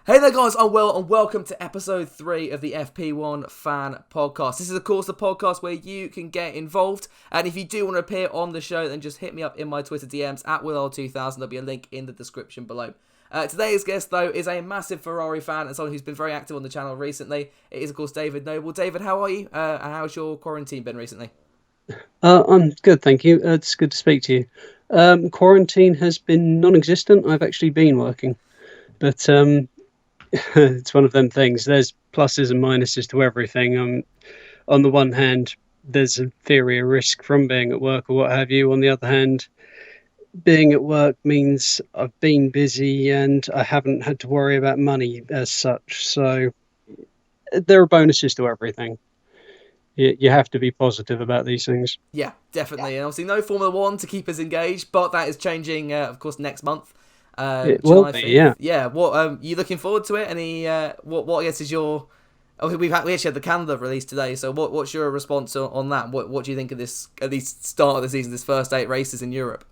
Hey there guys, I'm Will and welcome to episode 3 of the FP1 Fan Podcast. This is of course the podcast where you can get involved, and if you do want to appear on the show then just hit me up in my Twitter DMs at WillL2000. There'll be a link in the description below. Today's guest though is a massive Ferrari fan and someone who's been very active on the channel recently. It is of course David Noble. David, how are you? And how's your quarantine been recently? I'm good, thank you. It's good to speak to you. Quarantine has been non-existent. I've actually been working, but it's one of them things. There's pluses and minuses to everything. On the one hand, there's a theory of risk from being at work or what have you. On the other hand, being at work means I've been busy and I haven't had to worry about money as such. So there are bonuses to everything. You have to be positive about these things. Yeah, definitely. And obviously no Formula 1 to keep us engaged, but that is changing, of course, next month. It will July be, 5th. yeah. Yeah, what you looking forward to it? Any what I guess is your we actually had the calendar released today, so what's your response on that? What do you think of this at the start of the season, this first 8 races in Europe?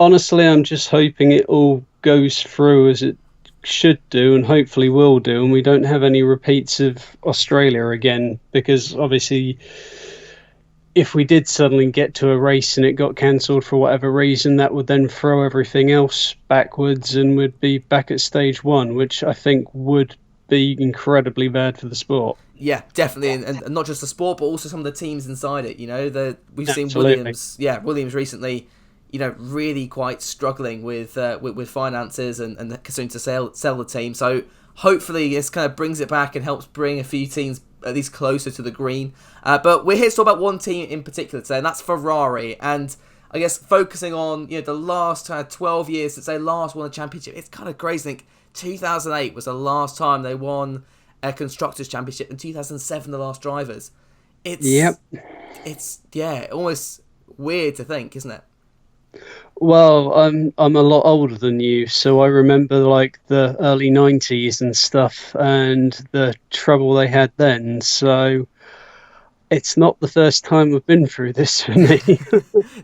Honestly, I'm just hoping it all goes through as it should do and hopefully will do, and we don't have any repeats of Australia again, because obviously if we did suddenly get to a race and it got cancelled for whatever reason, that would then throw everything else backwards and would be back at stage 1, which I think would be incredibly bad for the sport. Yeah, definitely, and not just the sport, but also some of the teams inside it. You know, we've seen Absolutely. Williams recently, you know, really quite struggling with finances and soon to sell the team. So hopefully this kind of brings it back and helps bring a few teams at least closer to the green. But we're here to talk about one team in particular today, and that's Ferrari. And I guess focusing on the last 12 years since they last won a championship, it's kind of crazy. I think 2008 was the last time they won a constructors championship, and 2007 the last drivers. Yep. It's almost weird to think, isn't it? Well, I'm a lot older than you, so I remember like the early 90s and stuff and the trouble they had then. So it's not the first time I've been through this for me.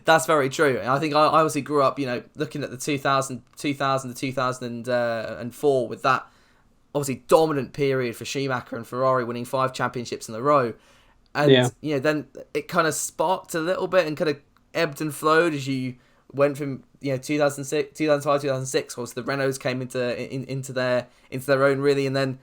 That's very true. I think I obviously grew up, looking at the 2000 to 2004 with that obviously dominant period for Schumacher and Ferrari winning 5 championships in a row. And, Yeah. Then it kind of sparked a little bit and kind of ebbed and flowed as you went from 2006, 2005, 2006 was the Renaults came into their own really, and then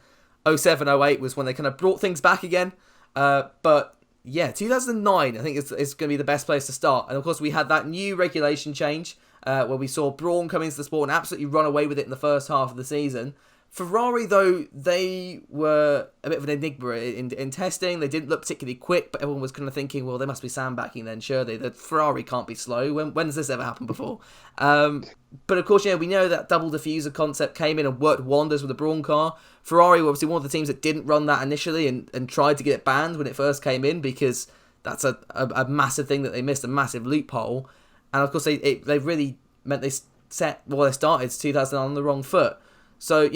07, 08 was when they kind of brought things back again. But yeah, 2009 I think is going to be the best place to start. And of course we had that new regulation change where we saw Brawn come into the sport and absolutely run away with it in the first half of the season. Ferrari, though, they were a bit of an enigma in testing. They didn't look particularly quick, but everyone was kind of thinking, well, they must be sandbagging then, surely. The Ferrari can't be slow. When's this ever happened before? But of course, we know that double diffuser concept came in and worked wonders with the Brawn car. Ferrari were obviously one of the teams that didn't run that initially and tried to get it banned when it first came in because that's a massive thing that they missed, a massive loophole. And of course, they really meant they started 2009 on the wrong foot. So,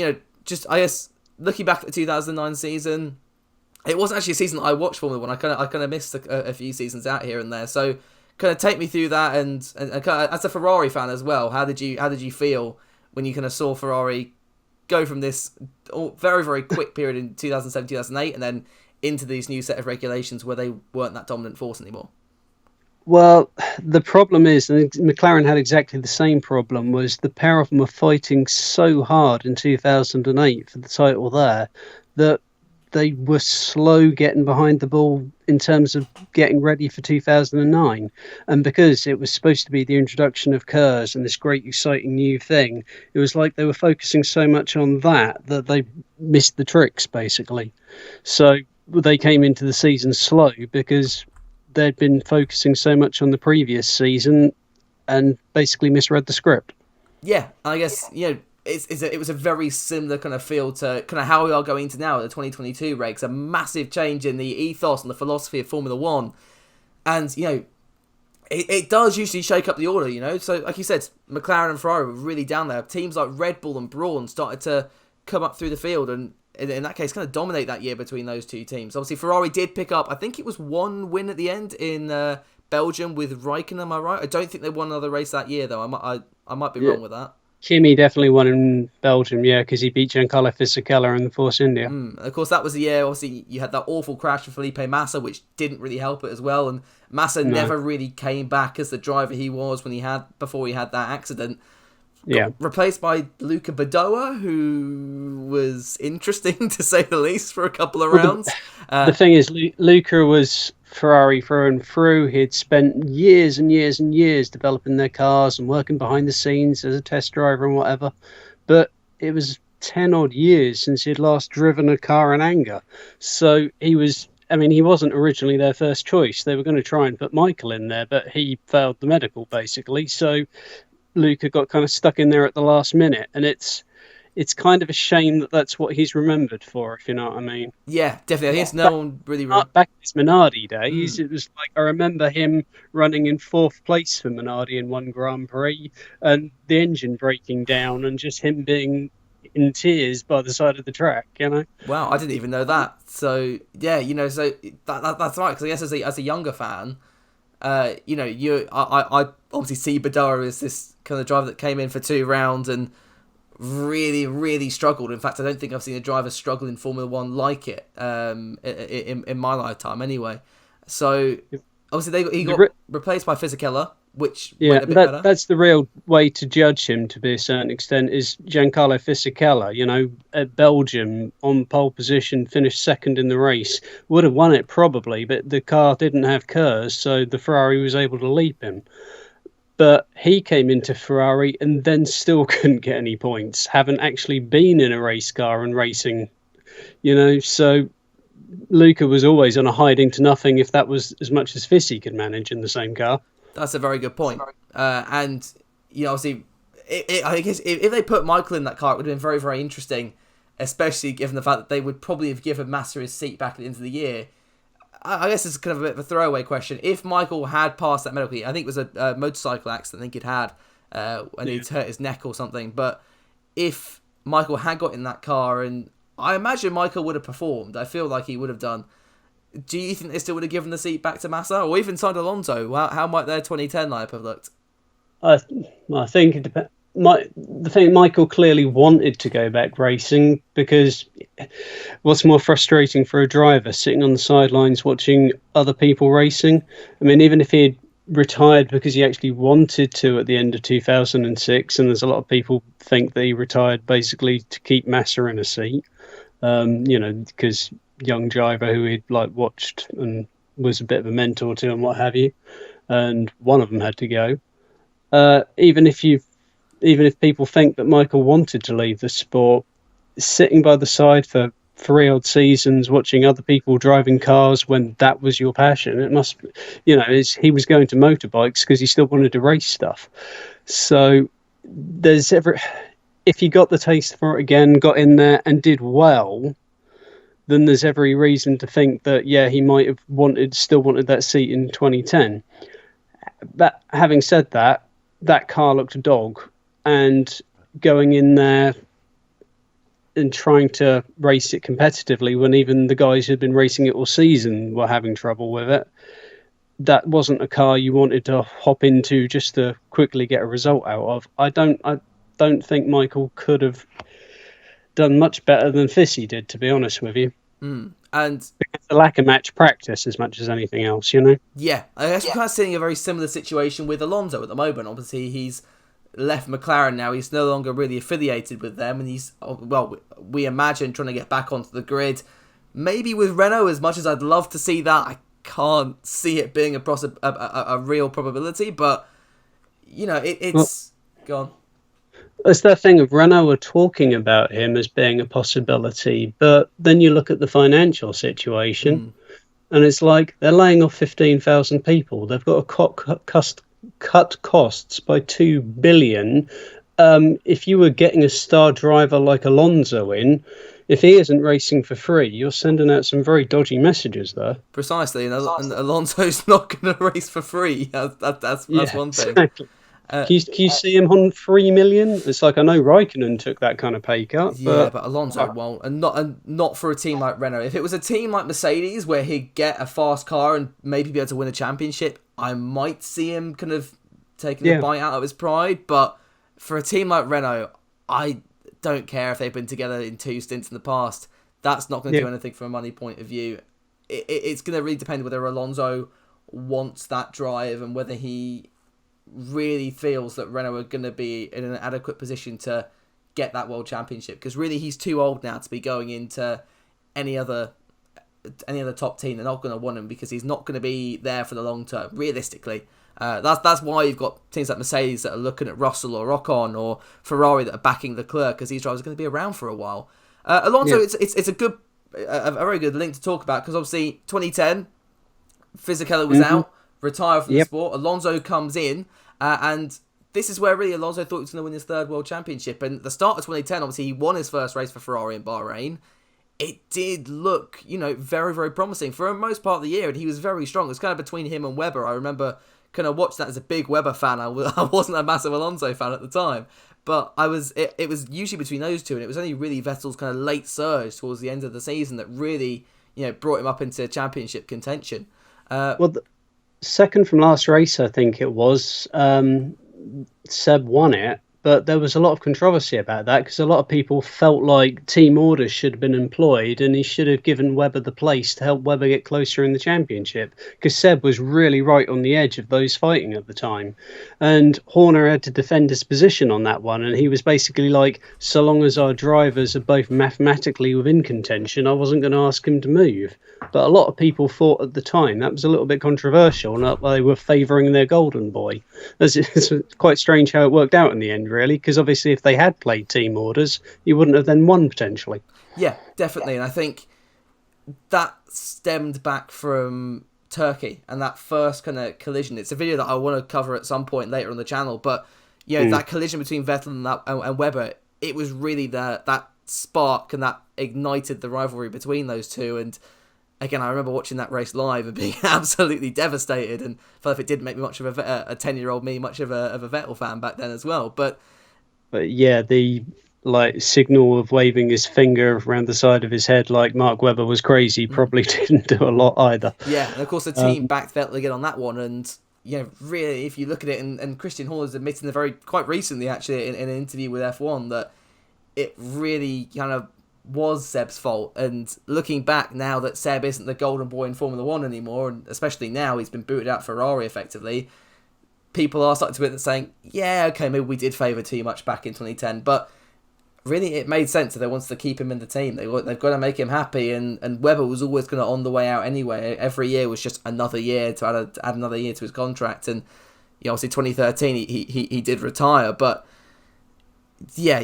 just, I guess, looking back at the 2009 season, it wasn't actually a season that I watched Formula 1. I kind of missed a few seasons out here and there. So, kind of take me through that and kind of, as a Ferrari fan as well, how did you feel when you kind of saw Ferrari go from this very, very quick period in 2007, 2008 and then into these new set of regulations where they weren't that dominant force anymore? Well, the problem is, and McLaren had exactly the same problem, was the pair of them were fighting so hard in 2008 for the title there that they were slow getting behind the ball in terms of getting ready for 2009. And because it was supposed to be the introduction of KERS and this great exciting new thing, it was like they were focusing so much on that they missed the tricks, basically. So they came into the season slow because they'd been focusing so much on the previous season and basically misread the script. Yeah, I guess, it was a very similar kind of feel to kind of how we are going into now at the 2022 regs. A massive change in the ethos and the philosophy of Formula 1. And, it does usually shake up the order, So, like you said, McLaren and Ferrari were really down there. Teams like Red Bull and Brawn started to come up through the field and, in that case, kind of dominate that year between those two teams. Obviously, Ferrari did pick up, I think it was one win at the end in Belgium with Raikkonen, am I right? I don't think they won another race that year, though. I might be wrong with that. Kimi definitely won in Belgium, yeah, because he beat Giancarlo Fisichella in the Force India. Of course, that was the year. Obviously, you had that awful crash with Felipe Massa, which didn't really help it as well. And Massa No, never really came back as the driver he was before he had that accident. Got yeah. replaced by Luca Badoa, who was interesting to say the least for a couple of Well, rounds. the thing is, Luca was Ferrari through and through. He'd spent years and years and years developing their cars and working behind the scenes as a test driver and whatever. But it was 10 odd years since he'd last driven a car in anger. So he was, I mean, he wasn't originally their first choice. They were going to try and put Michael in there, but he failed the medical basically. So Luca got kind of stuck in there at the last minute. And it's kind of a shame that that's what he's remembered for, if you know what I mean. Yeah, definitely. I guess no one really. Back in his Minardi days, it was like I remember him running in fourth place for Minardi in one Grand Prix, and the engine breaking down, and just him being in tears by the side of the track. You know. Wow, I didn't even know that. So yeah, so that's right. Because I guess as a younger fan, I obviously see Badoa as this kind of driver that came in for 2 rounds and really, really struggled. In fact, I don't think I've seen a driver struggle in Formula One like it in my lifetime. Anyway, so obviously he got replaced by Fisichella, which went a bit better. That's the real way to judge him to be a certain extent is Giancarlo Fisichella. You know, at Belgium on pole position, finished second in the race, would have won it probably, but the car didn't have KERS, so the Ferrari was able to leap him. But he came into Ferrari and then still couldn't get any points, haven't actually been in a race car and racing, so Luca was always on a hiding to nothing if that was as much as Fissi could manage in the same car. That's a very good point. And, obviously, I guess if they put Michael in that car, it would have been very, very interesting, especially given the fact that they would probably have given Massa his seat back at the end of the year. I guess it's kind of a bit of a throwaway question. If Michael had passed that medical, I think it was a motorcycle accident I think he'd had, and he'd hurt his neck or something. But if Michael had got in that car, and I imagine Michael would have performed, I feel like he would have done. Do you think they still would have given the seat back to Massa, or even signed Alonso? How might their 2010 lineup have looked? I think it depends. The thing, Michael clearly wanted to go back racing because what's more frustrating for a driver, sitting on the sidelines watching other people racing? I mean, even if he had retired because he actually wanted to at the end of 2006, and there's a lot of people think that he retired basically to keep Massa in a seat, because young driver who he'd watched and was a bit of a mentor to and what have you, and one of them had to go. Even if people think that Michael wanted to leave the sport, sitting by the side for 3 odd seasons, watching other people driving cars when that was your passion, it must, he was going to motorbikes because he still wanted to race stuff. So if he got the taste for it again, got in there and did well, then there's every reason to think that, he might have still wanted that seat in 2010. But having said that, that car looked a dog. And going in there and trying to race it competitively when even the guys who'd been racing it all season were having trouble with it, that wasn't a car you wanted to hop into just to quickly get a result out of. I don't think Michael could have done much better than Fissi did, to be honest with you. And because the lack of match practice as much as anything else, Yeah, I guess we're kind of seeing a very similar situation with Alonso at the moment. Obviously, he's left McLaren now. He's no longer really affiliated with them, and he's, we imagine, trying to get back onto the grid. Maybe with Renault, as much as I'd love to see that, I can't see it being a real probability, but, it's... Go on. It's that thing of Renault are talking about him as being a possibility, but then you look at the financial situation, and it's like they're laying off 15,000 people. They've got to cut costs by 2 billion. If you were getting a star driver like Alonso in, if he isn't racing for free, you're sending out some very dodgy messages there. Precisely, and Alonso's not going to race for free. That's one thing. Exactly. Can you see him on 3 million? It's like, I know Raikkonen took that kind of pay cut. But Alonso won't, and not for a team like Renault. If it was a team like Mercedes where he'd get a fast car and maybe be able to win a championship, I might see him kind of taking a bite out of his pride. But for a team like Renault, I don't care if they've been together in 2 stints in the past. That's not going to do anything from a money point of view. It's going to really depend whether Alonso wants that drive and whether he really feels that Renault are going to be in an adequate position to get that World Championship. Because really, he's too old now to be going into any other top team. They're not going to want him because he's not going to be there for the long term, realistically. That's why you've got teams like Mercedes that are looking at Russell or Ocon or Ferrari that are backing Leclerc, because these drivers are going to be around for a while. Alonso, it's a very good link to talk about, because obviously 2010, Fisichella was out, retired from the sport. Alonso comes in, and this is where really Alonso thought he was going to win his 3rd World Championship. And at the start of 2010, obviously he won his first race for Ferrari in Bahrain. It did look, very, very promising for most part of the year, and he was very strong. It was kind of between him and Webber. I remember kind of watched that as a big Webber fan. I wasn't a massive Alonso fan at the time, but it was usually between those two, and it was only really Vettel's kind of late surge towards the end of the season that really, brought him up into championship contention. The second from last race, I think it was, Seb won it, but there was a lot of controversy about that because a lot of people felt like team orders should have been employed and he should have given Webber the place to help Webber get closer in the championship, because Seb was really right on the edge of those fighting at the time. And Horner had to defend his position on that one, and he was basically like, so long as our drivers are both mathematically within contention, I wasn't going to ask him to move. But a lot of people thought at the time that was a little bit controversial, and that they were favouring their golden boy. It's quite strange how it worked out in the end, really, because obviously if they had played team orders, you wouldn't have then won, potentially. Yeah, definitely. And I think that stemmed back from Turkey and that first kind of collision. It's a video that I want to cover at some point later on the channel, but that collision between Vettel and Webber, it was really that spark, and that ignited the rivalry between those two. And again, I remember watching that race live and being absolutely devastated, and felt like it didn't make me much of a 10-year-old me much of a Vettel fan back then as well. But yeah, the signal of waving his finger around the side of his head like Mark Webber was crazy probably didn't do a lot either. Yeah, and of course the team backed Vettel again on that one, and really, if you look at it, and Christian Horner's admitting quite recently actually in an interview with F1 that it really kind of was Seb's fault. And looking back now that Seb isn't the golden boy in Formula 1 anymore, and especially now he's been booted out Ferrari effectively, people are starting to be saying, yeah, okay, maybe we did favour too much back in 2010, but really it made sense that they wanted to keep him in the team. They've got to make him happy, and Webber was always going to on the way out anyway. Every year was just another year to add another year to his contract, and obviously 2013 he did retire, but yeah,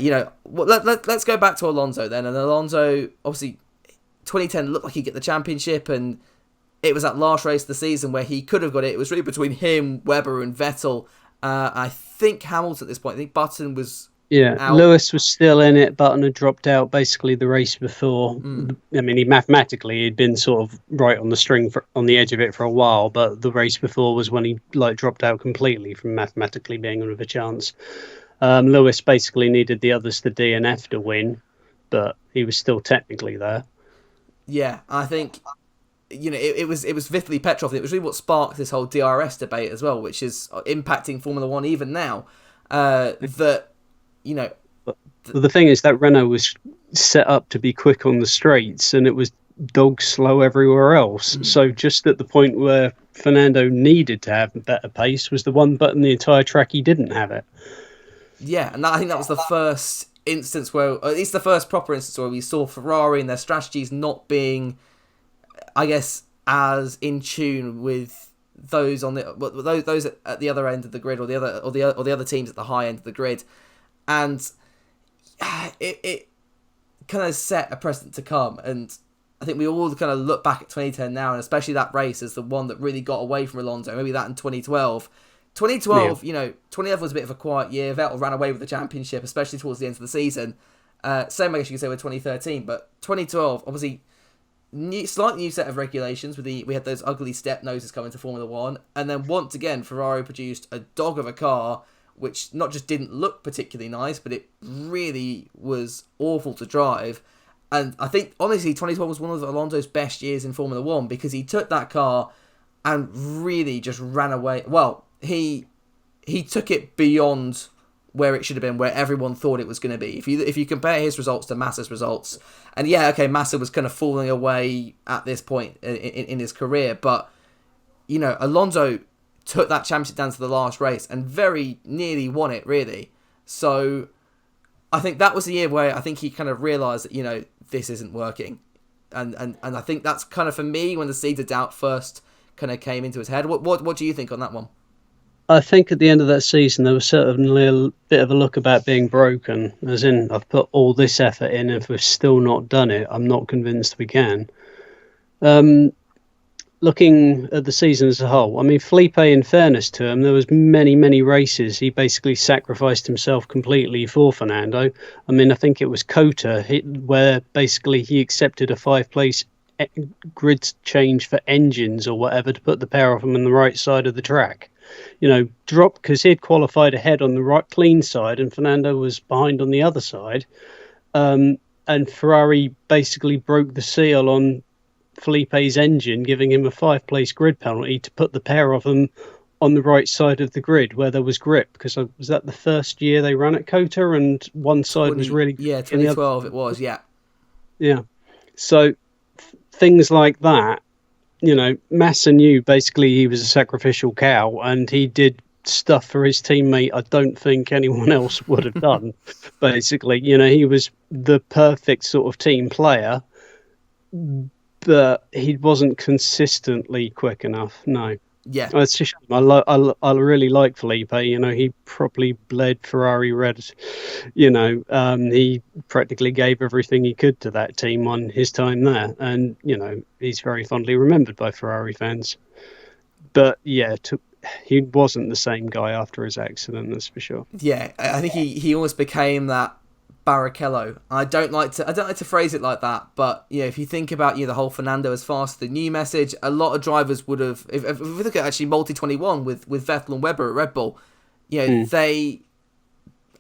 let's go back to Alonso then. And Alonso, obviously, 2010 looked like he'd get the championship, and it was that last race of the season where he could have got it. It was really between him, Webber, and Vettel. I think Hamilton at this point. I think Button was out. Lewis was still in it. Button had dropped out basically the race before. I mean, he'd been sort of right on the string on the edge of it for a while, but the race before was when he dropped out completely from mathematically being with a chance. Lewis basically needed the others to DNF to win, but he was still technically there. Yeah, I think it was Vitaly Petrov, and it was really what sparked this whole DRS debate as well, which is impacting Formula 1 even now. But the thing is that Renault was set up to be quick on the straights, and it was dog slow everywhere else. So just at the point where Fernando needed to have a better pace was the one button the entire track he didn't have it. Yeah, and I think that was the first instance where, or at least the first proper instance where we saw Ferrari and their strategies not being, I guess, as in tune with those on those at the other end of the grid, or the other teams at the high end of the grid, and it kind of set a precedent to come. And I think we all kind of look back at 2010 now, and especially that race as the one that really got away from Alonso. Maybe that in 2012. 2012, 2011 was a bit of a quiet year. Vettel ran away with the championship, especially towards the end of the season. Same, I guess you could say, with 2013. But 2012, obviously, slightly new set of regulations. We had those ugly step noses coming to Formula 1. And then once again, Ferrari produced a dog of a car, which not just didn't look particularly nice, but it really was awful to drive. And I think, honestly, 2012 was one of Alonso's best years in Formula 1, because he took that car and really just ran away. Well, he took it beyond where it should have been, where everyone thought it was going to be. If you compare his results to Massa's results, and yeah, okay, Massa was kind of falling away at this point in his career, but Alonso took that championship down to the last race and very nearly won it, really. So I think that was the year where I think he kind of realised that this isn't working, and I think that's kind of for me when the seeds of doubt first kind of came into his head. What do you think on that one? I think at the end of that season, there was certainly a bit of a look about being broken, as in, I've put all this effort in, and if we've still not done it, I'm not convinced we can. Looking at the season as a whole, I mean, Felipe, in fairness to him, there was many, many races he basically sacrificed himself completely for Fernando. I mean, I think it was Cota, where basically he accepted a 5-place grid change for engines or whatever to put the pair of them on the right side of the track. Drop, because he'd qualified ahead on the right clean side and Fernando was behind on the other side. And Ferrari basically broke the seal on Felipe's engine, giving him a 5-place grid penalty to put the pair of them on the right side of the grid where there was grip. Because was that the first year they ran at Cota and one side was really... Yeah, 2012 it was, yeah. Yeah. So things like that, Massa knew basically he was a sacrificial cow and he did stuff for his teammate I don't think anyone else would have done. Basically, he was the perfect sort of team player, but he wasn't consistently quick enough. No. Yeah. It's a shame. I really like Felipe. He probably bled Ferrari red. He practically gave everything he could to that team on his time there. And, he's very fondly remembered by Ferrari fans. But, yeah, he wasn't the same guy after his accident, that's for sure. Yeah, I think he almost became that Barrichello. I don't like to phrase it like that, but if you think about the whole Fernando is faster than you message, a lot of drivers would have. If we look at actually multi 21 with Vettel and Webber at Red Bull, they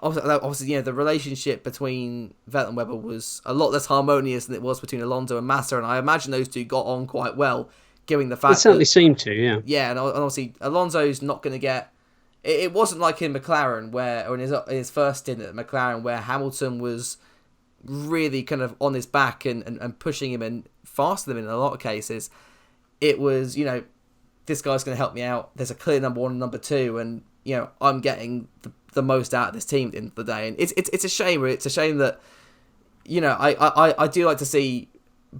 obviously the relationship between Vettel and Webber was a lot less harmonious than it was between Alonso and Massa, and I imagine those two got on quite well, given the fact it certainly seemed to, yeah. Yeah, and obviously Alonso's not going to get. It wasn't like in McLaren or in his first stint at McLaren where Hamilton was really kind of on his back and pushing him and faster than him in a lot of cases. It was, this guy's going to help me out. There's a clear number one and number two, and I'm getting the most out of this team at the end of the day. And it's a shame. It's a shame that I do like to see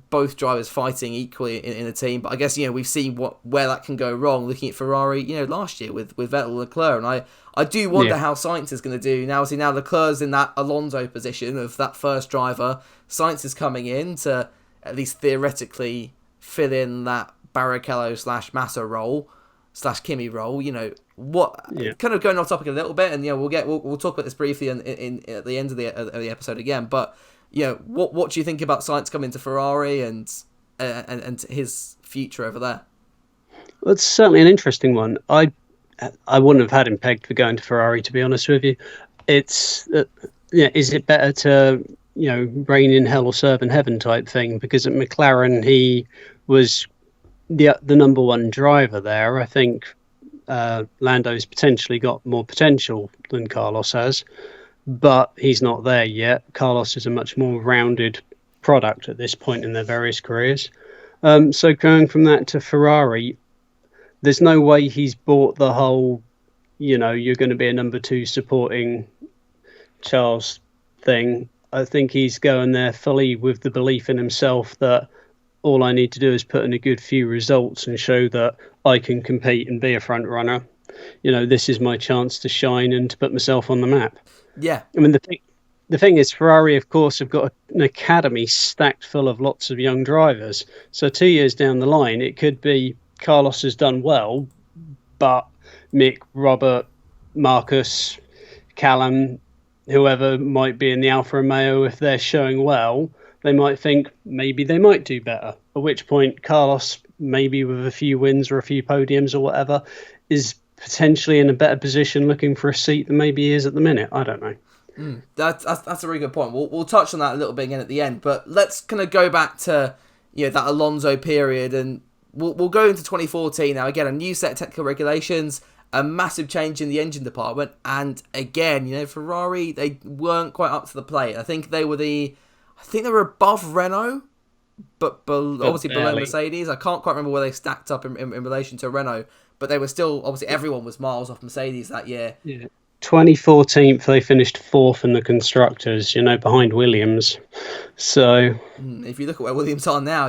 both drivers fighting equally in a team, but I guess we've seen where that can go wrong. Looking at Ferrari, last year with Vettel and Leclerc, and I do wonder how Sainz is going to do now. See, now Leclerc's in that Alonso position of that first driver. Sainz is coming in to at least theoretically fill in that Barrichello / Massa role / Kimi role. Kind of going off topic a little bit, and we'll talk about this briefly in at the end of the episode again, but. What do you think about Sainz coming to Ferrari and his future over there? Well, it's certainly an interesting one. I wouldn't have had him pegged for going to Ferrari, to be honest with you. It's is it better to reign in hell or serve in heaven type thing? Because at McLaren he was the number one driver there. I think Lando's potentially got more potential than Carlos has. But he's not there yet. Carlos is a much more rounded product at this point in their various careers. So going from that to Ferrari, there's no way he's bought the whole, you're going to be a number two supporting Charles thing. I think he's going there fully with the belief in himself that all I need to do is put in a good few results and show that I can compete and be a front runner. This is my chance to shine and to put myself on the map. Yeah. I mean, the thing is, Ferrari, of course, have got an academy stacked full of lots of young drivers. So 2 years down the line, it could be Carlos has done well, but Mick, Robert, Marcus, Callum, whoever might be in the Alfa Romeo, if they're showing well, they might think maybe they might do better. At which point, Carlos, maybe with a few wins or a few podiums or whatever, is potentially in a better position looking for a seat than maybe he is at the minute. I don't know. That's a really good point. We'll touch on that a little bit again at the end, but let's kind of go back to that Alonso period, and we'll go into 2014 now. Again, a new set of technical regulations, a massive change in the engine department, and again, Ferrari, they weren't quite up to the plate. I think they were above Renault, but obviously below Mercedes. I can't quite remember where they stacked up in relation to Renault, but they were still, obviously everyone was miles off Mercedes that year. Yeah. 2014, they finished fourth in the constructors, behind Williams. So if you look at where Williams are now,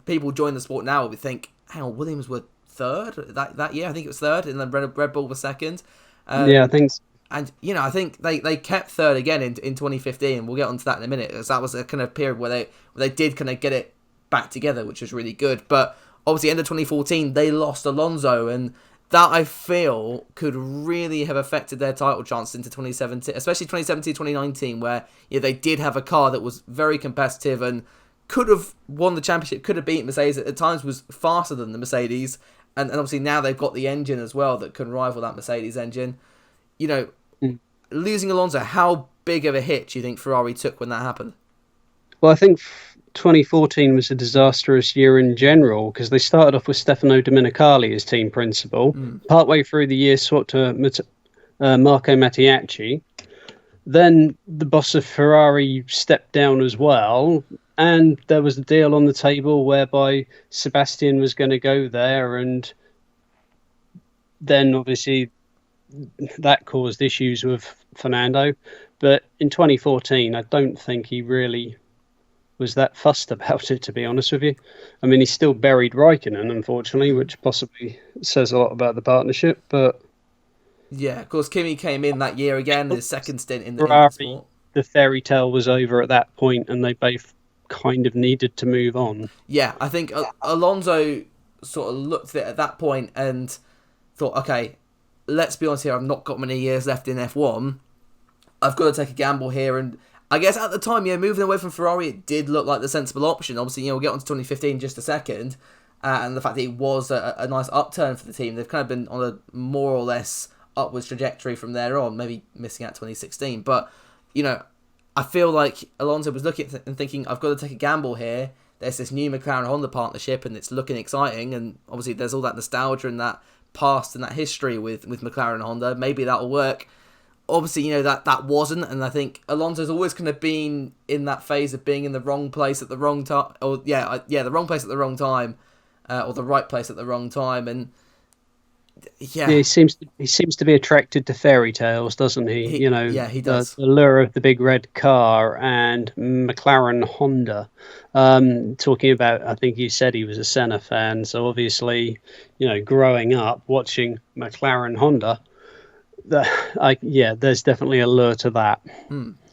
people join the sport now would think, hang on, Williams were third that year. I think it was third, and then Red Bull was second. I think so. And, I think they kept third again in 2015. We'll get onto that in a minute, because that was a kind of period where they did kind of get it back together, which was really good. But obviously, end of 2014, they lost Alonso, and that, I feel, could really have affected their title chances into 2017, especially 2017, 2019, where they did have a car that was very competitive and could have won the championship, could have beaten Mercedes, at times was faster than the Mercedes, and obviously now they've got the engine as well that can rival that Mercedes engine. Losing Alonso, how big of a hit do you think Ferrari took when that happened? Well, I think 2014 was a disastrous year in general, because they started off with Stefano Domenicali as team principal. Partway through the year, swapped to Marco Mattiacci. Then the boss of Ferrari stepped down as well, and there was a deal on the table whereby Sebastian was going to go there, and then obviously that caused issues with Fernando. But in 2014, I don't think he really was that fussed about it, to be honest with you. I mean, he still buried Raikkonen, unfortunately, which possibly says a lot about the partnership. But yeah, of course, Kimi came in that year again, his second stint in the sport. The fairy tale was over at that point, and they both kind of needed to move on. Yeah, I think Alonso sort of looked at it at that point and thought, okay, let's be honest here, I've not got many years left in F1. I've got to take a gamble here. And I guess at the time, moving away from Ferrari, it did look like the sensible option. Obviously, we'll get on to 2015 in just a second. And the fact that it was a nice upturn for the team. They've kind of been on a more or less upwards trajectory from there on, maybe missing out 2016. But, I feel like Alonso was looking at and thinking, I've got to take a gamble here. There's this new McLaren-Honda partnership, and it's looking exciting. And obviously, there's all that nostalgia and that past and that history with McLaren and Honda. Maybe that'll work. Obviously, that wasn't, and I think Alonso's always kind of been in that phase of being in the wrong place at the wrong time, or the wrong place at the wrong time, or the right place at the wrong time, and he seems to be attracted to fairy tales, doesn't he? He does. The lure of the big red car and McLaren Honda. Talking about, I think you said he was a Senna fan, so obviously, growing up watching McLaren Honda, there's definitely a lure to that.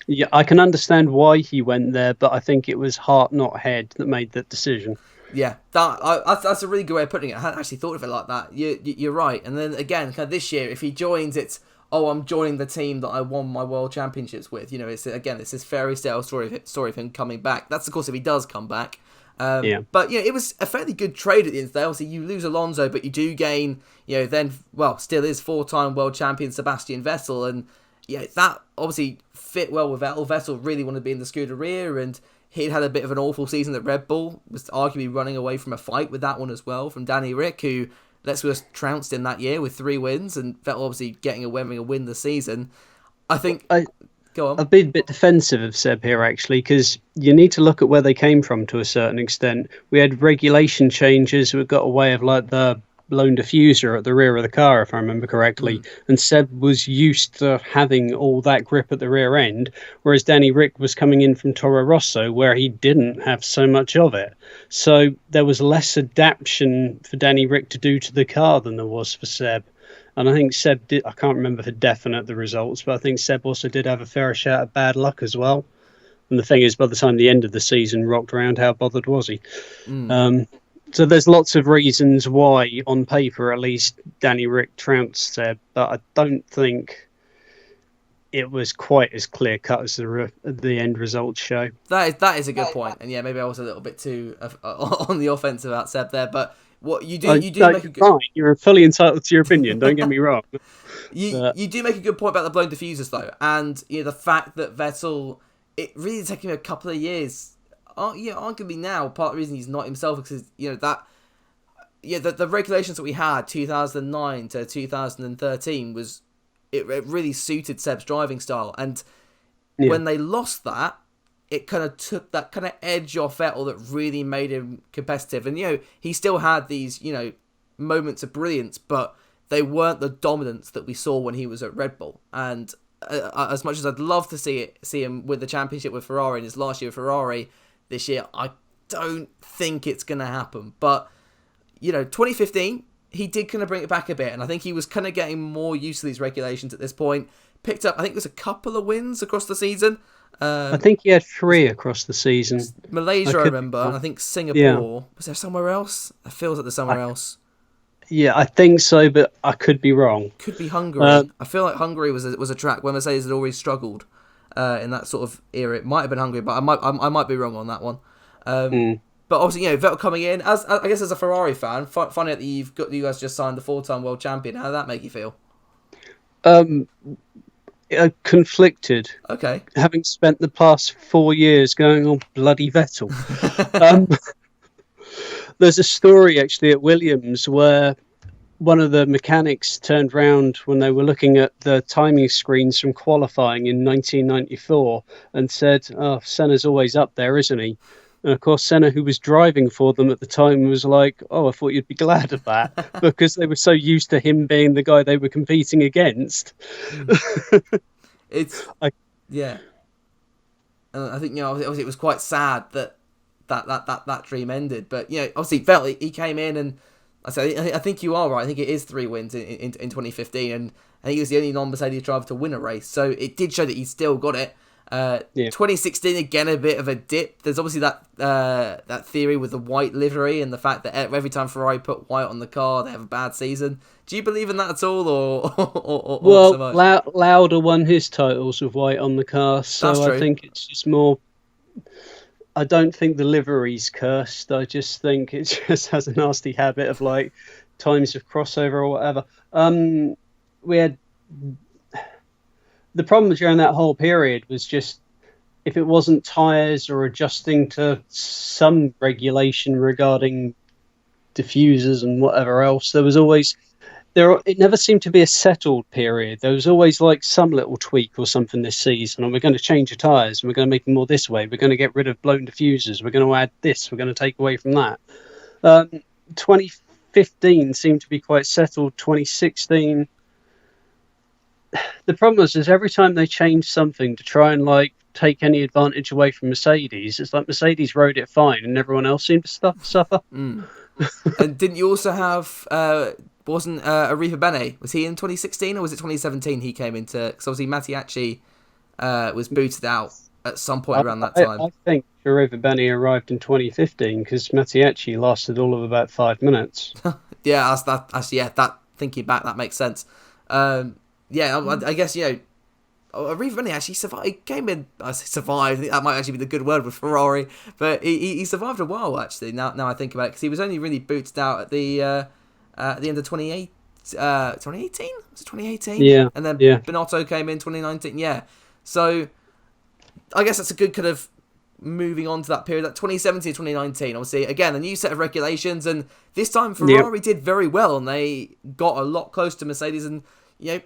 Yeah, I can understand why he went there, but I think it was heart, not head, that made that decision. Yeah, that's a really good way of putting it. I hadn't actually thought of it like that. You're right. And then again, kind of this year, if he joins, it's, I'm joining the team that I won my world championships with. It's this fairy tale story of him coming back. That's of course if he does come back. But it was a fairly good trade at the end of the day. Obviously, you lose Alonso, but you do gain, still is 4-time world champion Sebastian Vettel, and that obviously fit well with Vettel. Vettel really wanted to be in the Scuderia, and he'd had a bit of an awful season at Red Bull, was arguably running away from a fight with that one as well, from Danny Rick, who, let's be trounced in that year with 3 wins, and Vettel obviously getting a win this season. I think... Go on. I've been a bit defensive of Seb here, actually, because you need to look at where they came from to a certain extent. We had regulation changes. We got away of like the blown diffuser at the rear of the car, if I remember correctly. And Seb was used to having all that grip at the rear end, whereas Danny Rick was coming in from Toro Rosso, where he didn't have so much of it. So there was less adaptation for Danny Rick to do to the car than there was for Seb. And I think Seb did, I can't remember for definite the results, but I think Seb also did have a fair share of bad luck as well. And the thing is, by the time the end of the season rocked around, how bothered was he? So there's lots of reasons why, on paper at least, Danny Rick trounced Seb, but I don't think it was quite as clear cut as the end results show. That is a good point. And maybe I was a little bit too on the offense about Seb there, but what you do make a good... Fine. You're fully entitled to your opinion, don't get me wrong. You do make a good point about the blown diffusers though, and the fact that Vettel, it really took him a couple of years. Arguably now, part of the reason he's not himself is because that yeah, the regulations that we had 2009 to 2013 was it really suited Seb's driving style, and when they lost that, it kind of took that kind of edge off Vettel that really made him competitive. And he still had these moments of brilliance, but they weren't the dominance that we saw when he was at Red Bull. And as much as I'd love to see him with the championship with Ferrari in his last year with Ferrari this year, I don't think it's going to happen. But 2015, he did kind of bring it back a bit, and I think he was kind of getting more used to these regulations at this point. Picked up, I think it was a couple of wins across the season. I think he had 3 across the season. Malaysia, I remember, and I think Singapore. Yeah. Was there somewhere else? It feels like there's somewhere else. Yeah, I think so, but I could be wrong. Could be Hungary. I feel like Hungary was a track where Mercedes had always struggled in that sort of era. It might have been Hungary, but I might be wrong on that one. But obviously, Vettel coming in as I guess as a Ferrari fan, funny that you guys just signed the 4-time world champion. How did that make you feel? Conflicted. Okay. Having spent the past 4 years going on bloody Vettel. There's a story actually at Williams where one of the mechanics turned round when they were looking at the timing screens from qualifying in 1994 and said, "Oh, Senna's always up there, isn't he?" And of course, Senna, who was driving for them at the time, was like, "Oh, I thought you'd be glad of that," because they were so used to him being the guy they were competing against. Yeah. And I think obviously it was quite sad that dream ended. But obviously Vettel, he came in, and I think you are right. I think it is 3 wins in 2015, and I think he was the only non-Mercedes driver to win a race. So it did show that he still got it. 2016 again, a bit of a dip. There's obviously that theory with the white livery and the fact that every time Ferrari put white on the car, they have a bad season. Do you believe in that at all, or well, so much? Lauda won his titles with white on the car, so I think it's just more. I don't think the livery's cursed. I just think it just has a nasty habit of times of crossover or whatever. We had. The problem during that whole period was just if it wasn't tyres or adjusting to some regulation regarding diffusers and whatever else, there was always it never seemed to be a settled period. There was always some little tweak or something this season, and we're going to change the tyres and we're going to make them more this way. We're going to get rid of blown diffusers. We're going to add this. We're going to take away from that. 2015 seemed to be quite settled. 2016. The problem is every time they change something to try and take any advantage away from Mercedes, it's like Mercedes rode it fine and everyone else seemed to suffer. And didn't you also have wasn't Arriva Bene, was he in 2016 or was it 2017 he came into, because obviously Mattiacci was booted out at some point around that time. I think Arriva Bene arrived in 2015 because Mattiacci lasted all of about 5 minutes. Yeah, that thinking back, that makes sense. I guess, Arriva Bene actually survived. He came in, I say survived, I think that might actually be the good word with Ferrari, but he survived a while, actually, now I think about it, because he was only really booted out at the end of 2018? Was it 2018? Yeah. And then Binotto came in 2019, yeah. So, I guess that's a good kind of moving on to that period, that 2017, 2019, obviously, again, a new set of regulations, and this time Ferrari did very well, and they got a lot closer to Mercedes, and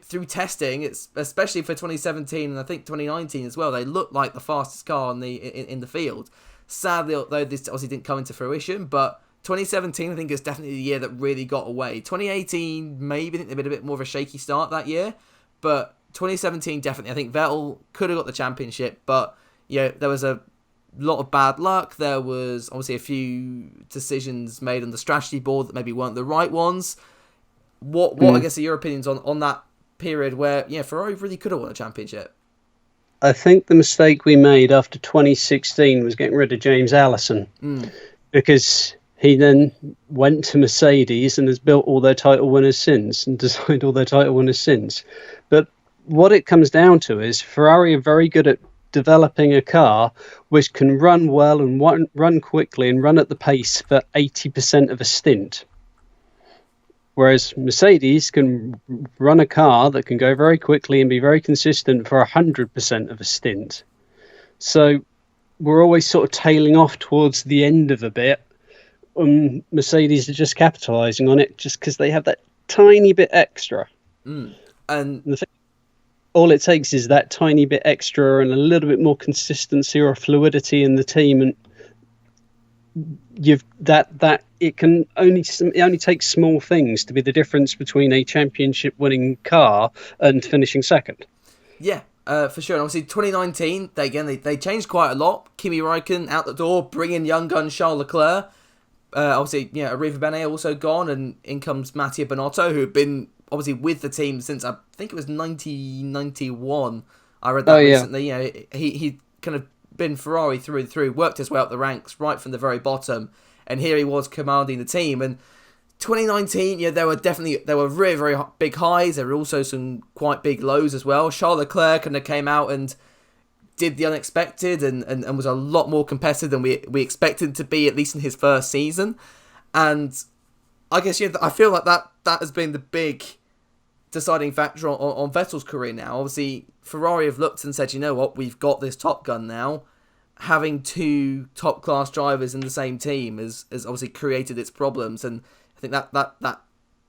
through testing, it's especially for 2017 and I think 2019 as well, they looked like the fastest car in the field. Sadly, although this obviously didn't come into fruition, but 2017 I think is definitely the year that really got away. 2018 maybe, I think they made a bit more of a shaky start that year, but 2017 definitely. I think Vettel could have got the championship, but there was a lot of bad luck. There was obviously a few decisions made on the strategy board that maybe weren't the right ones. What I guess are your opinions on that period where Ferrari really could have won a championship? I think the mistake we made after 2016 was getting rid of James Allison, because he then went to Mercedes and has built all their title winners since and designed all their title winners since. But what it comes down to is Ferrari are very good at developing a car which can run well and run quickly and run at the pace for 80% of a stint. Whereas Mercedes can run a car that can go very quickly and be very consistent for 100% of a stint. So we're always sort of tailing off towards the end of a bit Mercedes are just capitalising on it just because they have that tiny bit extra. And all it takes is that tiny bit extra and a little bit more consistency or fluidity in the team, and it only takes small things to be the difference between a championship winning car and finishing second. Yeah, for sure. And obviously 2019, they changed quite a lot. Kimi Räikkönen out the door, bringing young gun Charles Leclerc. Obviously, Arriva Bene also gone, and in comes Mattia Binotto, who had been obviously with the team since I think it was 1991. I read that recently. You know, he kind of been Ferrari through and through, worked his way up the ranks right from the very bottom, and here he was commanding the team. And 2019, there were very, very big highs. There were also some quite big lows as well. Charles Leclerc kind of came out and did the unexpected and was a lot more competitive than we expected to be, at least in his first season. And I guess I feel like that has been the big deciding factor on Vettel's career now. Obviously, Ferrari have looked and said, you know what, we've got this Top Gun now. Having two top class drivers in the same team has obviously created its problems, and I think that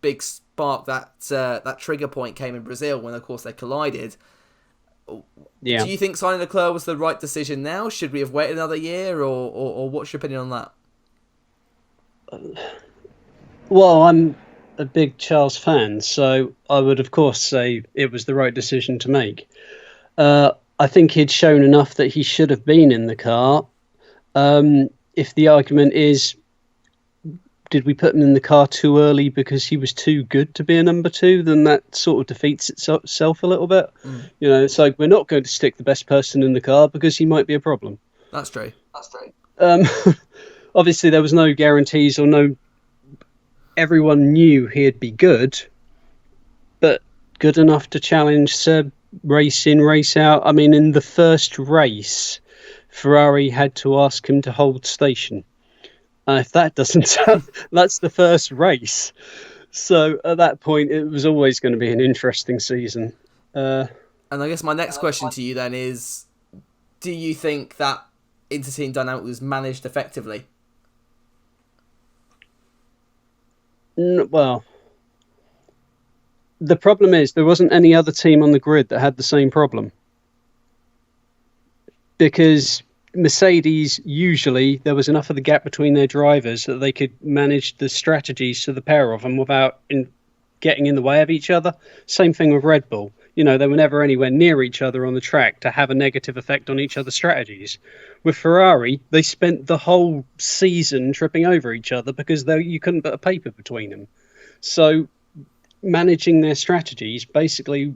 big spark, that trigger point came in Brazil when, of course, they collided. Yeah. Do you think signing Leclerc was the right decision now? Should we have waited another year, or what's your opinion on that? Well, I'm a big Charles fan, so I would, of course, say it was the right decision to make. I think he'd shown enough that he should have been in the car. If the argument is, did we put him in the car too early because he was too good to be a number two, then that sort of defeats itself a little bit. It's like, we're not going to stick the best person in the car because he might be a problem. That's true. Obviously, there was no guarantees or no... Everyone knew he'd be good, but good enough to challenge Seb race in, race out. I mean, in the first race, Ferrari had to ask him to hold station. If that doesn't sound, that's the first race. So at that point, it was always going to be an interesting season. And I guess my next question to you then is, do you think that inter-team dynamic was managed effectively? Well, the problem is there wasn't any other team on the grid that had the same problem. Because Mercedes, usually, there was enough of the gap between their drivers that they could manage the strategies to the pair of them without getting in the way of each other. Same thing with Red Bull. They were never anywhere near each other on the track to have a negative effect on each other's strategies. With Ferrari, they spent the whole season tripping over each other because you couldn't put a paper between them. So managing their strategies, basically,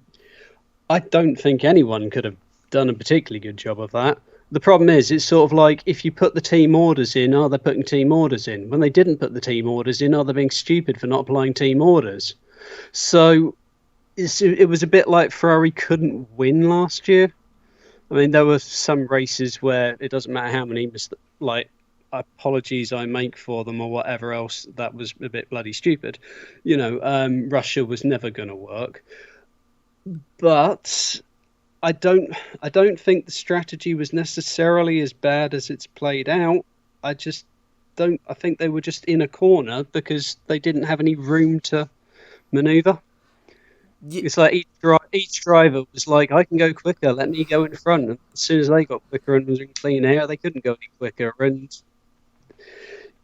I don't think anyone could have done a particularly good job of that. The problem is, it's sort of like, if you put the team orders in, are they putting team orders in? When they didn't put the team orders in, are they being stupid for not applying team orders? So it was a bit like Ferrari couldn't win last year. I mean, there were some races where it doesn't matter how many apologies I make for them or whatever else, that was a bit bloody stupid. Russia was never going to work. But I don't think the strategy was necessarily as bad as it's played out. I think they were just in a corner because they didn't have any room to maneuver. It's like each driver was like, I can go quicker, let me go in front. And as soon as they got quicker and was in clean air, they couldn't go any quicker. And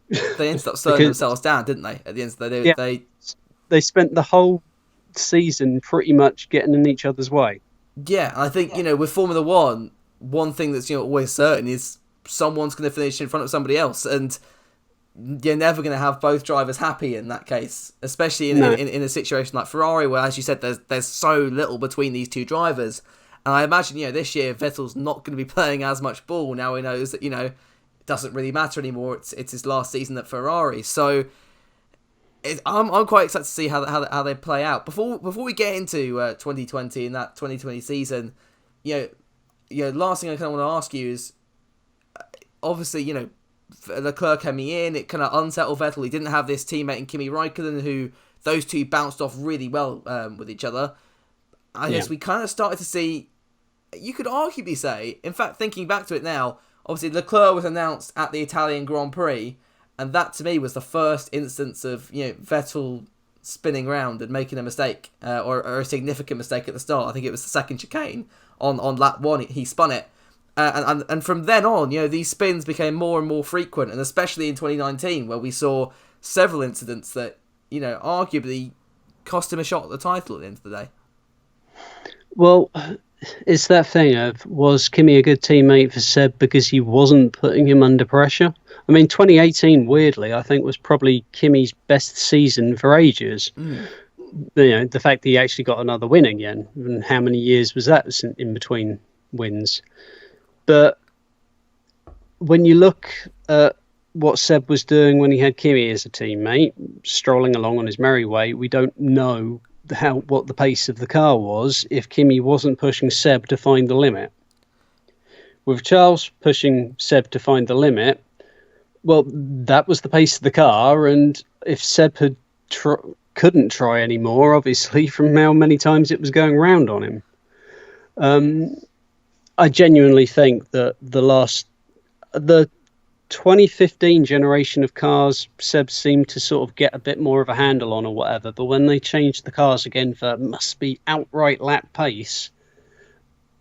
they ended up slowing themselves down, didn't they? At the end of the day, they spent the whole season pretty much getting in each other's way. Yeah, I think, with Formula one thing that's always certain is someone's going to finish in front of somebody else, and you're never going to have both drivers happy in that case, especially in a situation like Ferrari, where, as you said, there's so little between these two drivers. And I imagine, this year Vettel's not going to be playing as much ball. Now he knows that, it doesn't really matter anymore. It's his last season at Ferrari. So I'm quite excited to see how they play out. Before we get into 2020 and that 2020 season, last thing I kind of want to ask you is, obviously, Leclerc coming in, it kind of unsettled Vettel. He didn't have this teammate in Kimi Räikkönen, who those two bounced off really well with each other. I guess we kind of started to see, you could arguably say, in fact, thinking back to it now, obviously Leclerc was announced at the Italian Grand Prix, And that to me was the first instance of Vettel spinning round and making a mistake, or a significant mistake at the start. I think it was the second chicane on lap 1. He spun it, and from then on, these spins became more and more frequent, and especially in 2019, where we saw several incidents that arguably cost him a shot at the title at the end of the day. Well, it's that thing of, was Kimi a good teammate for Seb because he wasn't putting him under pressure? I mean, 2018, weirdly, I think was probably Kimi's best season for ages. The fact that he actually got another win again, and how many years was that in between wins? But when you look at what Seb was doing when he had Kimi as a teammate, strolling along on his merry way, we don't know what the pace of the car was if Kimi wasn't pushing Seb to find the limit. With Charles pushing Seb to find the limit, well, that was the pace of the car, and if Seb had couldn't try anymore, obviously, from how many times it was going round on him. I genuinely think that the 2015 generation of cars, Seb seemed to sort of get a bit more of a handle on or whatever, but when they changed the cars again for must be outright lap pace,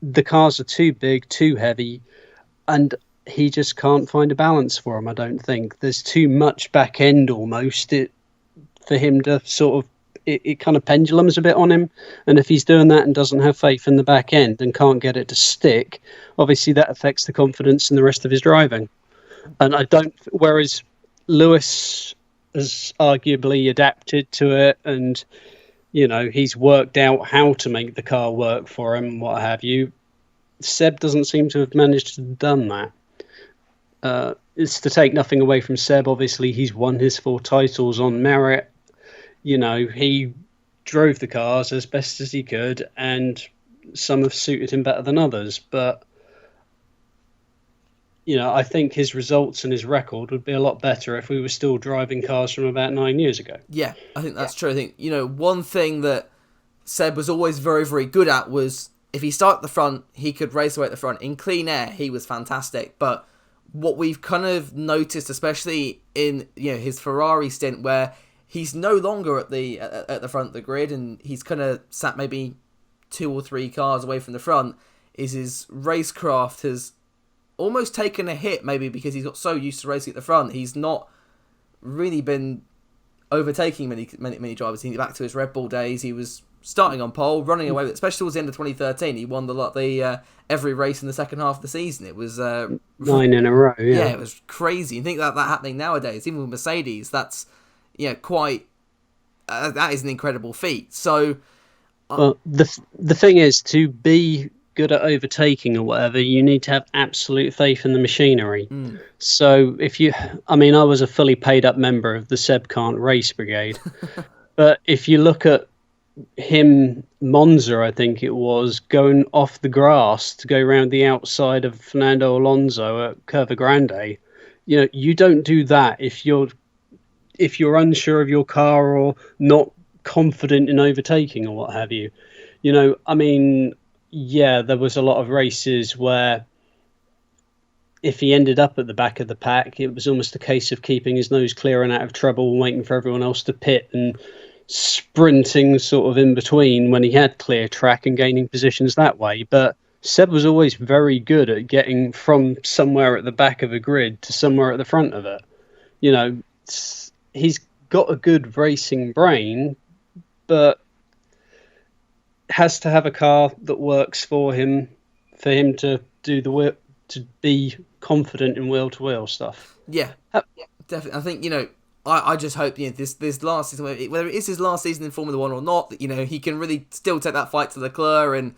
the cars are too big, too heavy, and he just can't find a balance for them, I don't think. There's too much back end almost for him to sort of, it kind of pendulums a bit on him, and if he's doing that and doesn't have faith in the back end and can't get it to stick, obviously that affects the confidence in the rest of his driving. And whereas Lewis has arguably adapted to it, and he's worked out how to make the car work for him, what have you. Seb doesn't seem to have managed to have done that. It's to take nothing away from Seb. Obviously, he's won his 4 titles on merit. He drove the cars as best as he could, and some have suited him better than others. But I think his results and his record would be a lot better if we were still driving cars from about 9 years ago. Yeah, I think that's true. I think, one thing that Seb was always very, very good at was if he started at the front, he could race away at the front. In clean air, he was fantastic. But what we've kind of noticed, especially in his Ferrari stint, where he's no longer at the front of the grid and he's kind of sat maybe 2 or 3 cars away from the front, is his racecraft has almost taken a hit, maybe because he's got so used to racing at the front. He's not really been overtaking many drivers. He's back to his Red Bull days. He was starting on pole, running away with it, especially towards the end of 2013. He won every race in the second half of the season. It was 9 in a row. Yeah, it was crazy. You think that happening nowadays, even with Mercedes, that's quite that is an incredible feat. So, well, the thing is, to be good at overtaking or whatever, you need to have absolute faith in the machinery. So I was a fully paid up member of the Seb Can't Race Brigade, but if you look at him, Monza, I think it was, going off the grass to go around the outside of Fernando Alonso at Curva Grande, you don't do that if you're unsure of your car or not confident in overtaking or what have you. Yeah, there was a lot of races where if he ended up at the back of the pack, it was almost a case of keeping his nose clear and out of trouble and waiting for everyone else to pit and sprinting sort of in between when he had clear track and gaining positions that way. But Seb was always very good at getting from somewhere at the back of a grid to somewhere at the front of it. He's got a good racing brain, but has to have a car that works for him to do to be confident in wheel to wheel stuff. Yeah, definitely. I think I just hope this last season, whether it is his last season in Formula One or not, that he can really still take that fight to Leclerc and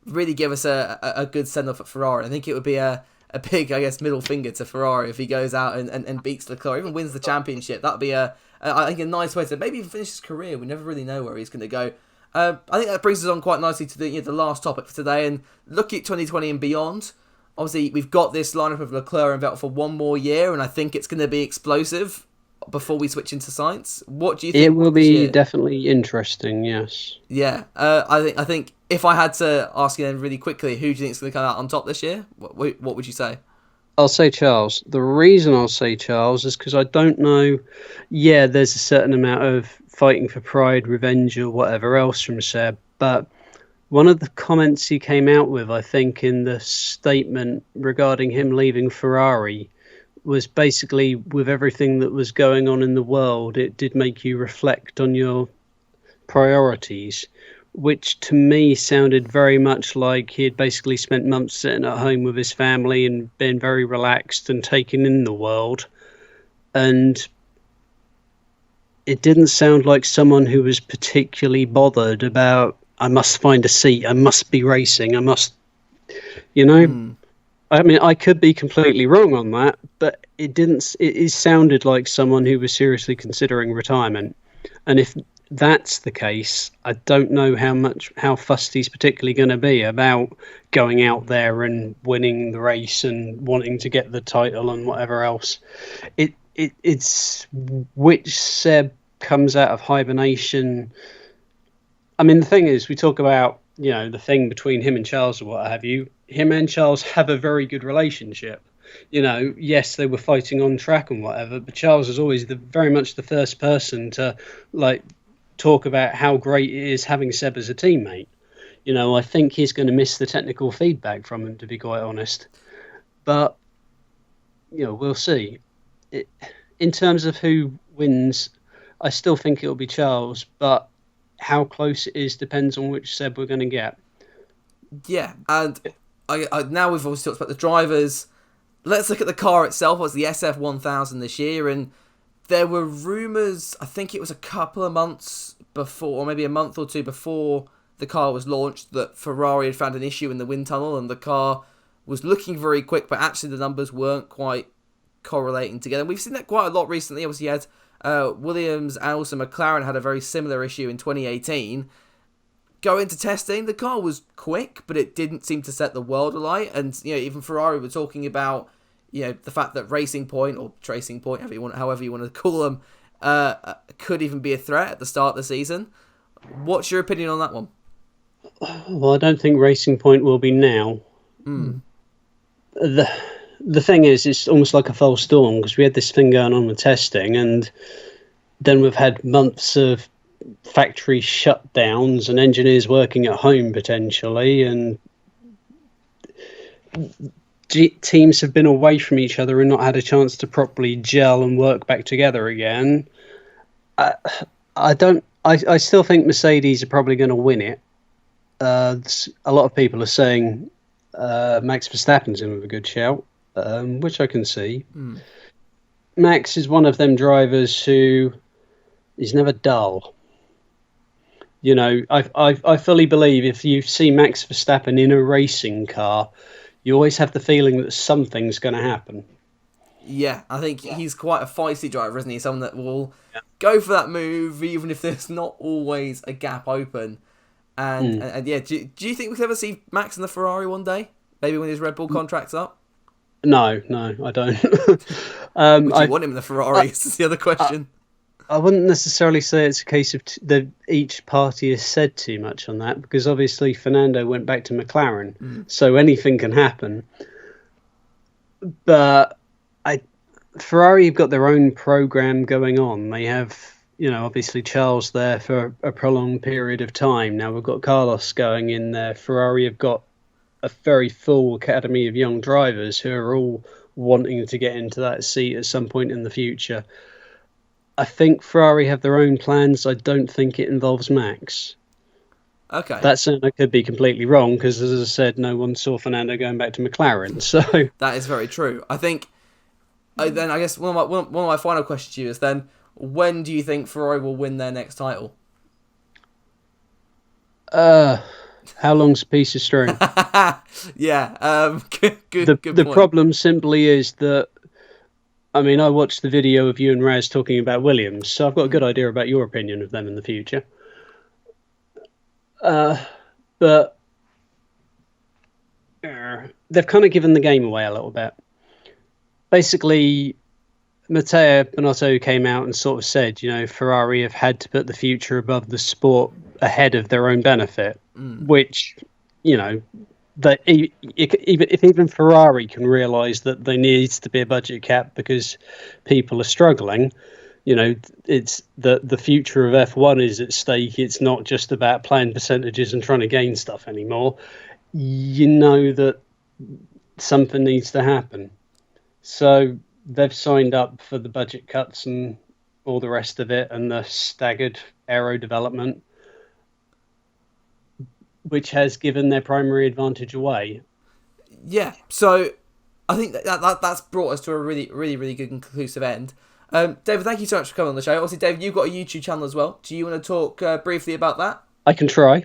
really give us a good send off at Ferrari. I think it would be a big, I guess, middle finger to Ferrari if he goes out and beats Leclerc, even wins the championship. That'd be I think a nice way to maybe even finish his career. We never really know where he's going to go. I think that brings us on quite nicely to the last topic for today, and look at 2020 and beyond. Obviously, we've got this lineup of Leclerc and Vettel for one more year, and I think it's going to be explosive before we switch into science. What do you think? It will be definitely interesting, yes. Yeah, I think if I had to ask you then really quickly, who do you think is going to come out on top this year? What would you say? I'll say Charles. The reason I'll say Charles is because I don't know. Yeah, there's a certain amount of fighting for pride, revenge, or whatever else from Seb, but one of the comments he came out with, I think, in the statement regarding him leaving Ferrari was basically, with everything that was going on in the world, it did make you reflect on your priorities, which to me sounded very much like he had basically spent months sitting at home with his family and been very relaxed and taking in the world. And it didn't sound like someone who was particularly bothered about, I must find a seat, I must be racing, I must, you know. I mean, I could be completely wrong on that, but it didn't. It sounded like someone who was seriously considering retirement. And if that's the case, I don't know how fussed he's particularly going to be about going out there and winning the race and wanting to get the title and whatever else. It's which Seb comes out of hibernation. I mean, the thing is, we talk about, the thing between him and Charles or what have you. Him and Charles have a very good relationship. Yes, they were fighting on track and whatever, but Charles is always very much the first person to talk about how great it is having Seb as a teammate. I think he's going to miss the technical feedback from him, to be quite honest. But we'll see. In terms of who wins, I still think it'll be Charles, but how close it is depends on which Seb we're going to get. Yeah, and I now we've always talked about the drivers. Let's look at the car itself. It was the SF1000 this year, and there were rumours, I think it was a couple of months before, or maybe a month or two before the car was launched, that Ferrari had found an issue in the wind tunnel, and the car was looking very quick, but actually the numbers weren't quite correlating together. And we've seen that quite a lot recently. Obviously, you had Williams and also McLaren had a very similar issue in 2018. Going to testing, the car was quick, but it didn't seem to set the world alight. And even Ferrari were talking about the fact that Racing Point or Tracing Point, however you want to call them, could even be a threat at the start of the season. What's your opinion on that one? Well, I don't think Racing Point will be now. The thing is, it's almost like a false dawn, because we had this thing going on with testing, and then we've had months of factory shutdowns and engineers working at home potentially, and teams have been away from each other and not had a chance to properly gel and work back together again. I still think Mercedes are probably going to win it. A lot of people are saying Max Verstappen's in with a good shout, which I can see. Max is one of them drivers who is never dull. I fully believe if you see Max Verstappen in a racing car, you always have the feeling that something's going to happen. Yeah, I think he's quite a feisty driver, isn't he? Someone that will go for that move, even if there's not always a gap open. And do you think we could ever see Max in the Ferrari one day? Maybe when his Red Bull contract's up? No, I don't. Would you want him in the Ferrari? Is the other question. I wouldn't necessarily say it's a case of each party has said too much on that, because obviously Fernando went back to McLaren, so anything can happen. But Ferrari have got their own program going on. They have, obviously Charles there for a prolonged period of time. Now we've got Carlos going in there. Ferrari have got a very full academy of young drivers who are all wanting to get into that seat at some point in the future. I think Ferrari have their own plans. I don't think it involves Max. Okay. That said, I could be completely wrong, because, as I said, no one saw Fernando going back to McLaren. So that is very true. I think. Then I guess one of my final questions to you is then, when do you think Ferrari will win their next title? How long's a piece of string? Yeah. Good The point. problem simply is that, I mean, I watched the video of you and Raz talking about Williams, so I've got a good idea about your opinion of them in the future. But they've kind of given the game away a little bit. Basically, Matteo Binotto came out and sort of said, Ferrari have had to put the future above the sport ahead of their own benefit, which, that even Ferrari can realise that there needs to be a budget cap because people are struggling. You know, it's the future of F1 is at stake. It's not just about playing percentages and trying to gain stuff anymore. You know that something needs to happen. So they've signed up for the budget cuts and all the rest of it and the staggered aero development, which has given their primary advantage away. Yeah, so I think that's brought us to a really good conclusive end. David, thank you so much for coming on the show. Obviously, David, you've got a YouTube channel as well. Do you want to talk briefly about that? I can try.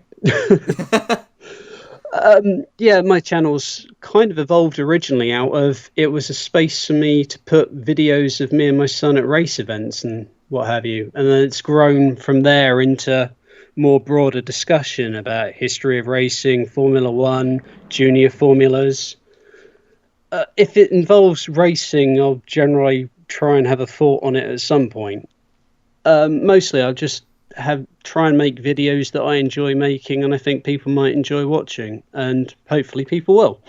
Yeah, my channel's kind of evolved originally out of it was a space for me to put videos of me and my son at race events and what have you. And then it's grown from there into more broader discussion about history of racing, Formula One, junior formulas. If it involves racing, I'll generally try and have a thought on it at some point. Mostly I'll just try and make videos that I enjoy making and I think people might enjoy watching, and hopefully people will.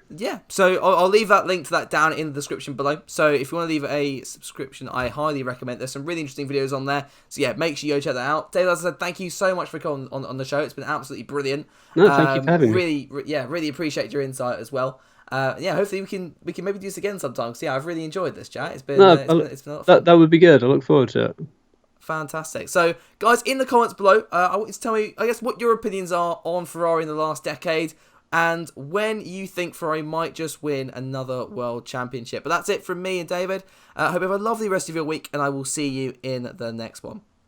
Yeah, so I'll leave that link to that down in the description below. So if you want to leave a subscription, I highly recommend. There's some really interesting videos on there. So yeah, make sure you go check that out. David, as I said, thank you so much for coming on the show. It's been absolutely brilliant. No, thank you for having me. Really appreciate your insight as well. Yeah, hopefully we can maybe do this again sometime. So yeah, I've really enjoyed this chat. It's been a lot of fun. That would be good. I look forward to it. Fantastic. So, guys, in the comments below, I want you to tell me, I guess, what your opinions are on Ferrari in the last decade and when you think Ferrari might just win another world championship. But that's it from me and David. I hope you have a lovely rest of your week, and I will see you in the next one.